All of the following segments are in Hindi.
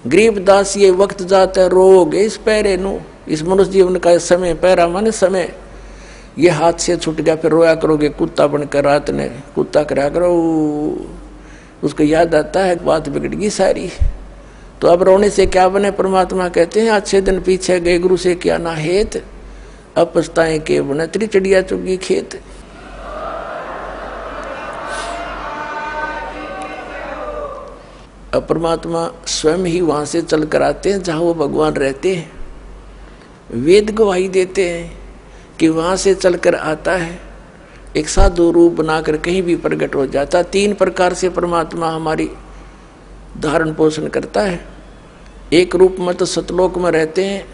गरीबदास ये वक्त जाता रोग इस पैरे नु, इस मनुष्य जीवन का समय, पैरा माने समय, ये हाथ से छूट गया फिर रोया करोगे कुत्ता बनकर, रात ने कुत्ता करा करो, उसको याद आता है बात बिगड़ गई सारी। तो अब रोने से क्या बने? परमात्मा कहते हैं अच्छे दिन पीछे गए गुरु से क्या ना हेत, अब पछताएं के बने तेरी चिड़िया चुगी खेत। अब परमात्मा स्वयं ही वहां से चल कर आते हैं जहां वो भगवान रहते हैं, वेद गवाही देते हैं कि वहां से चलकर आता है, एक साधु रूप बनाकर कहीं भी प्रकट हो जाता। 3 प्रकार से परमात्मा हमारी धारण पोषण करता है। एक रूप में तो सतलोक में रहते हैं,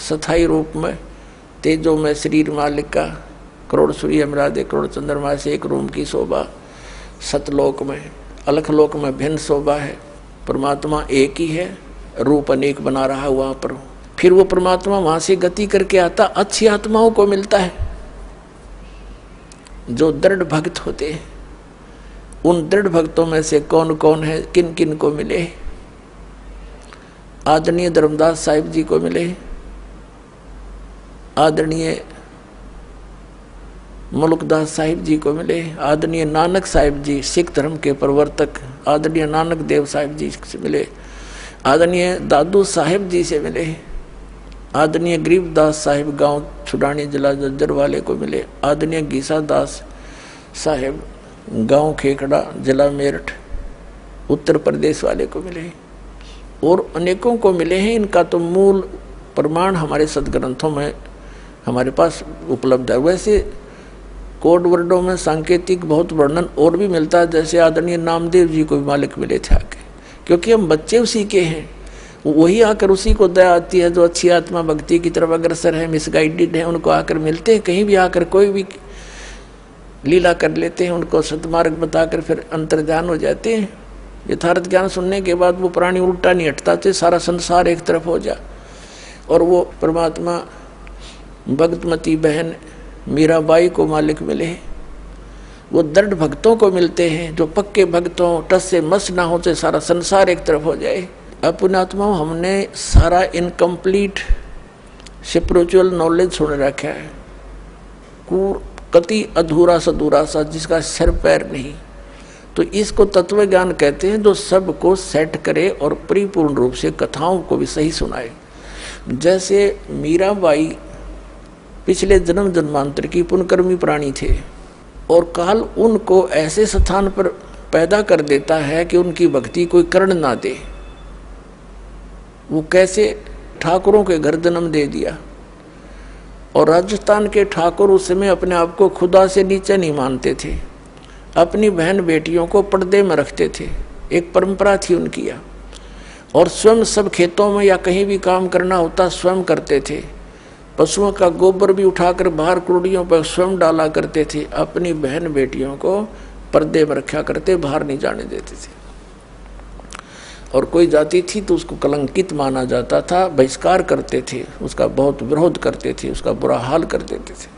स्थायी रूप में तेजो में शरीर मालिक का, करोड़ सूर्य मरादे करोड़ चंद्रमा से एक रूम की शोभा सतलोक में। अलखलोक में भिन्न शोभा है, परमात्मा एक ही है, रूप अनेक बना रहा है वहाँ पर। फिर वो परमात्मा वहाँ से गति करके आता, अच्छी आत्माओं को मिलता है जो दृढ़ भक्त होते हैं। उन दृढ़ भक्तों में से कौन कौन है, किन किन को मिले? आदरणीय धर्मदास साहिब जी को मिले, आदरणीय मुल्कदास साहिब जी को मिले, आदरणीय नानक साहिब जी सिख धर्म के प्रवर्तक, आदरणीय नानक देव साहिब जी से मिले, आदरणीय दादू साहिब जी से मिले, आदरणीय गरीबदास साहिब गांव छुड़ानी जिला जज्जर वाले को मिले, आदरणीय गीसा दास साहिब गांव खेखड़ा जिला मेरठ उत्तर प्रदेश वाले को मिले, और अनेकों को मिले हैं। इनका तो मूल प्रमाण हमारे सदग्रंथों में हमारे पास उपलब्ध है। वैसे कोड वर्डों में सांकेतिक बहुत वर्णन और भी मिलता है, जैसे आदरणीय नामदेव जी को भी मालिक मिले थे आके, क्योंकि हम बच्चे उसी के हैं, वही आकर उसी को दया आती है जो अच्छी आत्मा भक्ति की तरफ अग्रसर है, मिसगाइडेड है, उनको आकर मिलते हैं। कहीं भी आकर कोई भी लीला कर लेते हैं, उनको सतमार्ग बताकर फिर अंतर्ध्यान हो जाते हैं। यथार्थ ज्ञान सुनने के बाद वो प्राणी उल्टा नहीं हटता थे, सारा संसार एक तरफ हो जा। और वो परमात्मा भगतमती बहन मीराबाई को मालिक मिले। वो दृढ़ भक्तों को मिलते हैं जो पक्के भक्तों, टस से मस ना होते सारा संसार एक तरफ हो जाए। अपनात्मा हमने सारा इनकम्प्लीट स्पिरिचुअल नॉलेज सुन रखा है, कति अधूरा सधूरा सा जिसका सिर पैर नहीं। तो इसको तत्व ज्ञान कहते हैं, जो सबको सेट करे और परिपूर्ण रूप से कथाओं को भी सही सुनाए। जैसे मीराबाई पिछले जन्म जन्मांतर की पुण्यकर्मी प्राणी थे, और काल उनको ऐसे स्थान पर पैदा कर देता है कि उनकी भक्ति कोई कर्ण ना दे। वो कैसे ठाकुरों के घर जन्म दे दिया, और राजस्थान के ठाकुर उस समय अपने आप को खुदा से नीचे नहीं मानते थे, अपनी बहन बेटियों को पर्दे में रखते थे, एक परंपरा थी उनकी। और स्वयं सब खेतों में या कहीं भी काम करना होता स्वयं करते थे, पशुओं का गोबर भी उठाकर बाहर कुड़ियों पर स्वयं डाला करते थे, अपनी बहन बेटियों को पर्दे में रखा करते, बाहर नहीं जाने देते थे। और कोई जाती थी तो उसको कलंकित माना जाता था, बहिष्कार करते थे, उसका बहुत विरोध करते थे, उसका बुरा हाल कर देते थे।